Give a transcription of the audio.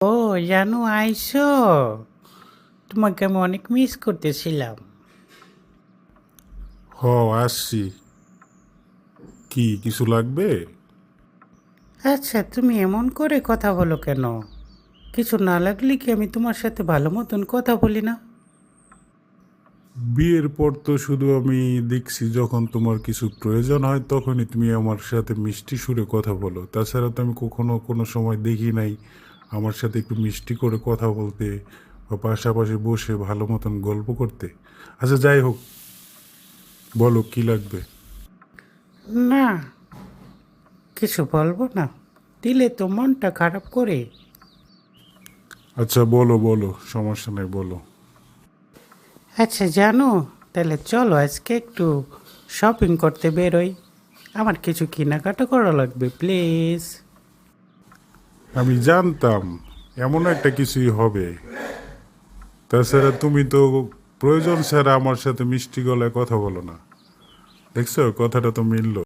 ও জানু আইসো, তোমাকে আমি অনেক মিস করতেছিলাম। হ, আসছি। কি কিছু লাগবে? আচ্ছা, তুমি এমন করে কথা বলো কেন? কিছু না লাগলে কি আমি তোমার সাথে ভালো মতন কথা বলি না? বিয়ের পর তো শুধু আমি দেখছি যখন তোমার কিছু প্রয়োজন হয় তখনই তুমি আমার সাথে মিষ্টি সুরে কথা বলো। তাছাড়া তো আমি কখনো কোনো সময় দেখি নাই আমার সাথে একটু মিষ্টি করে কথা বলতে বা পাশাপাশি বসে ভালো মতন গল্প করতে। আচ্ছা, যাই হোক, বলো কি লাগবে। না, কিছু বলবো না, দিলে তো মনটা খারাপ করে। আচ্ছা, বলো বলো, সমস্যা নেই, বলো। আচ্ছা জানো, তাহলে চলো আজকে একটু শপিং করতে বেরোই। আমার কিছু কেনাকাটা করা লাগবে, প্লিজ। আমি জানতাম এমন একটা কিছুই হবে। তাছাড়া তুমি তো প্রয়োজন ছাড়া আমার সাথে মিষ্টি গলায় কথা বলো না। দেখছো, কথাটা তো মিললো।